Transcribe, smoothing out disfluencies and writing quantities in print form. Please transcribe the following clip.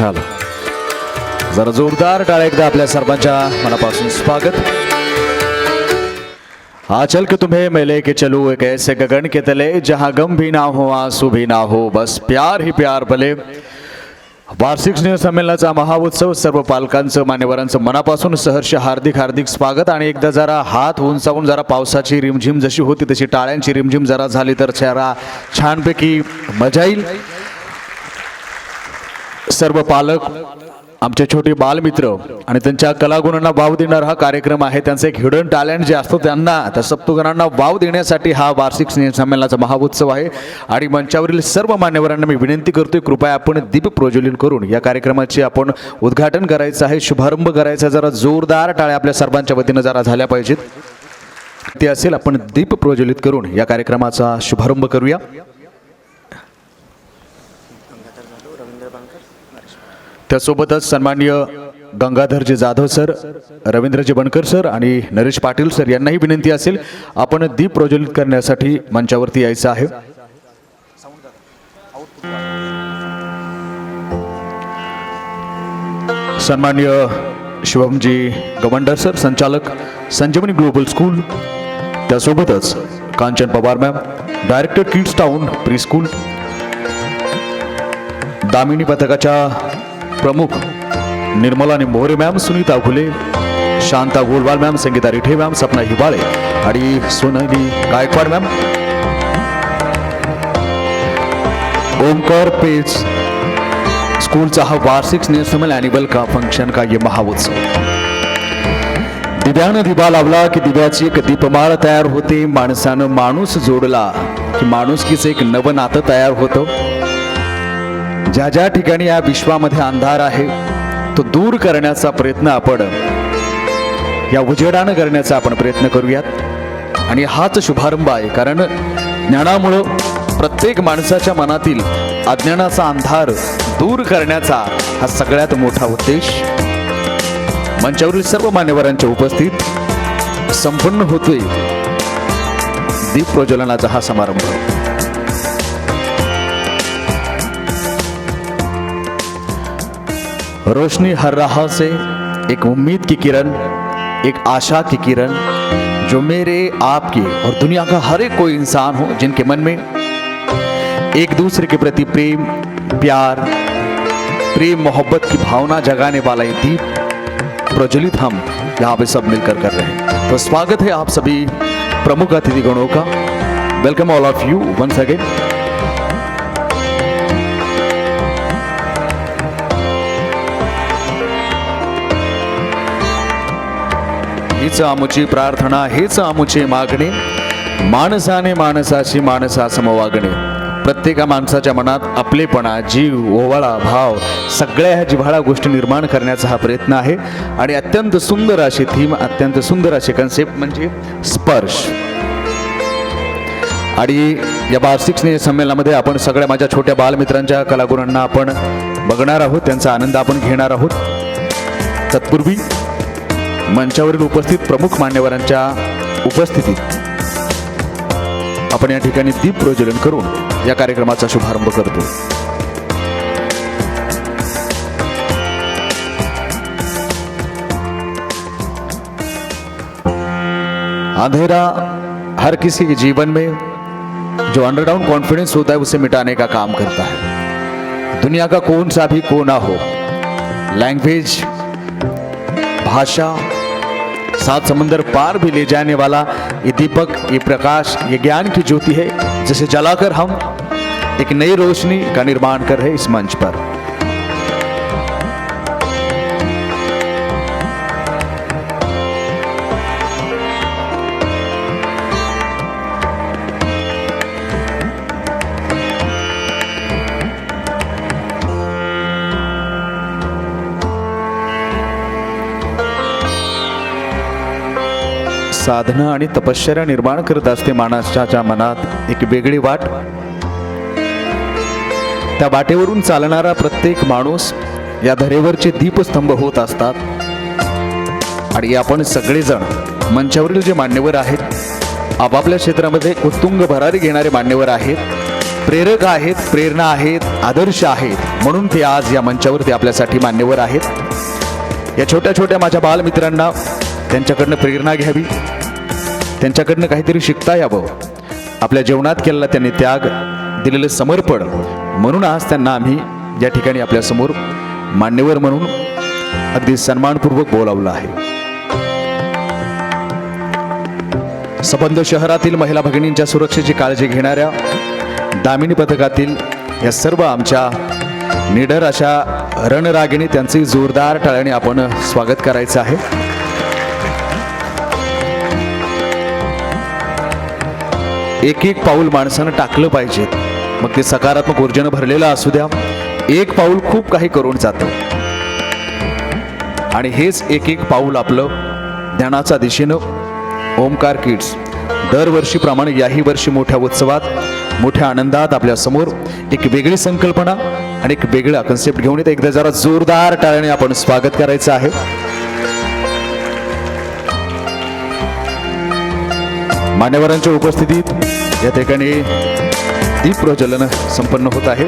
Hello, जरा जोरदार टाळ्या एकदा आपल्या सर्वांच्या मनापासून स्वागत. आचल के तुम्हें मिले के चलो एक ऐसे गगन के तले जहां गम भी ना हो आंसू भी ना हो बस प्यार ही प्यार भले. वार्षिक स्नेह संमेलनाचा महाउत्सव सर्व पालकांचं मान्यवरांचं मनापासून सहर्ष हार्दिक हार्दिक स्वागत. आणि एकदा जरा हात उंचावून जरा पावसाची रिमझिम जशी होती तशी टाळ्यांची रिमझिम जरा झाली तर चेहरा छानपैकी मजा येईल. सर्व पालक, आमचे छोटे बालमित्र आणि त्यांच्या कलागुणांना वाव देणारा हा कार्यक्रम आहे. त्यांचं एक हिडन टॅलेंट जे असतो त्यांना त्या सप्तगुणांना वाव देण्यासाठी हा वार्षिक स्नेह संमेलनाचा महाउत्सव आहे. आणि मंचावरील सर्व मान्यवरांना मी विनंती करतोय, कृपया आपण दीप प्रज्वलन करून या कार्यक्रमाचे आपण उद्घाटन करायचं आहे, शुभारंभ करायचा. जरा जोरदार टाळ्या आपल्या सर्वांच्या वतीनं जरा झाल्या पाहिजेत. ते असेल आपण दीप प्रज्वलित करून या कार्यक्रमाचा शुभारंभ करूया. त्यासोबतच सन्माननीय गंगाधरजी जाधव सर, रवींद्रजी बनकर सर आणि नरेश पाटील सर यांनाही विनंती असेल आपण दीप प्रज्वलित करण्यासाठी मंचावरती यायचं आहे. सन्माननीय शिवमजी गवंडर सर, संचालक संजीवनी ग्लोबल स्कूल, त्यासोबतच Kanchan Pawar ma'am, director kids town pre school, Damini पथकाच्या प्रमुख Nirmala Mohare ma'am, Sunita Ghule, Shanta Golwal ma'am, Sangeeta Rithe ma'am, Sapna Hiwale आणि सोनाली गायकवाड मॅम, ओमकार पेज स्कूलचा हा वार्षिक स्नेह संमेलन एनिवल का फंक्शन का ये महाउत्सव. दिव्यानं दिवा लावला की दिव्याची एक दीपमाळ तयार होते. माणसानं माणूस जोडला की माणुसकीचं एक नवं नातं तयार होतं. ज्या ज्या ठिकाणी या विश्वामध्ये अंधार आहे तो दूर करण्याचा प्रयत्न आपण या उजेडानं करण्याचा आपण प्रयत्न करूयात. आणि हाच शुभारंभ आहे, कारण ज्ञानामुळं प्रत्येक माणसाच्या मनातील अज्ञानाचा अंधार दूर करण्याचा हा सगळ्यात मोठा उद्देश. मंचावरील सर्व मान्यवरांच्या उपस्थित संपन्न होतोय दीप प्रज्वलनाचा हा समारंभ. रोशनी हर राह से एक उम्मीद की किरण, एक आशा की किरण, जो मेरे आपके और दुनिया का हर एक कोई इंसान हो जिनके मन में एक दूसरे के प्रति प्रेम, प्यार, प्रेम मोहब्बत की भावना जगाने वाला ये दीप प्रज्वलित हम यहाँ पे सब मिलकर कर रहे हैं. तो स्वागत है आप सभी प्रमुख अतिथिगणों का. Welcome all of you once again. हीच आमुची प्रार्थना, हेच आमुचे मागणे, माणसाने माणसाशी माणसासम वागणे. प्रत्येका माणसाच्या मनात आपलेपणा, जीव, ओवाळा, भाव सगळ्या ह्या जिव्हाळा गोष्टी निर्माण करण्याचा हा प्रयत्न आहे. आणि अत्यंत सुंदर अशी थीम, अत्यंत सुंदर अशी कन्सेप्ट म्हणजे स्पर्श. आणि या वार्षिक स्नेह संमेलनामध्ये आपण सगळ्या माझ्या छोट्या बालमित्रांच्या कलागुणांना आपण बघणार आहोत, त्यांचा आनंद आपण घेणार आहोत. तत्पूर्वी मंचावरील उपस्थित प्रमुख मान्यवरांच्या उपस्थितीत आपण या ठिकाणी दीप प्रज्वलन करून या कार्यक्रमाचा शुभारंभ करतो. अंधेरा हर किसी के जीवन में जो अंडरग्राउंड कॉन्फिडेंस होता है उसे मिटाने का काम करता है. दुनिया का कौन सा भी कोना हो, लैंग्वेज, भाषा, सात समंदर पार भी ले जाने वाला ये दीपक, ये प्रकाश, ये ज्ञान की ज्योति है, जिसे जलाकर हम एक नई रोशनी का निर्माण कर रहे इस मंच पर. साधना आणि तपश्चर्या निर्माण करत असते माणसाच्या मनात एक वेगळी वाट. त्या वाटेवरून चालणारा प्रत्येक माणूस या धरेवरचे दीपस्तंभ होत असतात. आणि आपण सगळेजण मंचावरील जे मान्यवर आहेत, आपापल्या क्षेत्रामध्ये उत्तुंग भरारी घेणारे मान्यवर आहेत, प्रेरक आहेत, प्रेरणा आहेत, आदर्श आहेत, म्हणून ते आज या मंचावरती आपल्यासाठी मान्यवर आहेत. या छोट्या छोट्या माझ्या बालमित्रांना त्यांच्याकडनं प्रेरणा घ्यावी, त्यांच्याकडनं काहीतरी शिकता यावं. आपल्या जीवनात केलेला त्यांनी त्याग, दिलेलं समर्पण, म्हणून आज त्यांना आम्ही या ठिकाणी आपल्यासमोर मान्यवर म्हणून अगदी सन्मानपूर्वक बोलावलं आहे. संबंध शहरातील महिला भगिनींच्या सुरक्षेची काळजी घेणाऱ्या दामिनी पथकातील या सर्व आमच्या निडर अशा रणरागिणी त्यांचे जोरदार टाळ्याने आपण स्वागत करायचं आहे. एक एक पाऊल माणसानं टाकलं पाहिजे, मग ते सकारात्मक ऊर्जेनं भरलेलं असू द्या. एक पाऊल खूप काही करून जातं आणि हेच एक एक पाऊल आपलं ज्ञानाच्या दिशेनं ओमकार किड्स दरवर्षीप्रमाणे याही वर्षी मोठ्या उत्सवात, मोठ्या आनंदात आपल्या समोर एक वेगळी संकल्पना आणि एक वेगळा कन्सेप्ट घेऊन येते. एकदा जरा जोरदार टाळ्याने आपण स्वागत करायचं आहे. मान्यवरांच्या उपस्थितीत या ठिकाणी दीप प्रज्वलन संपन्न होत आहे.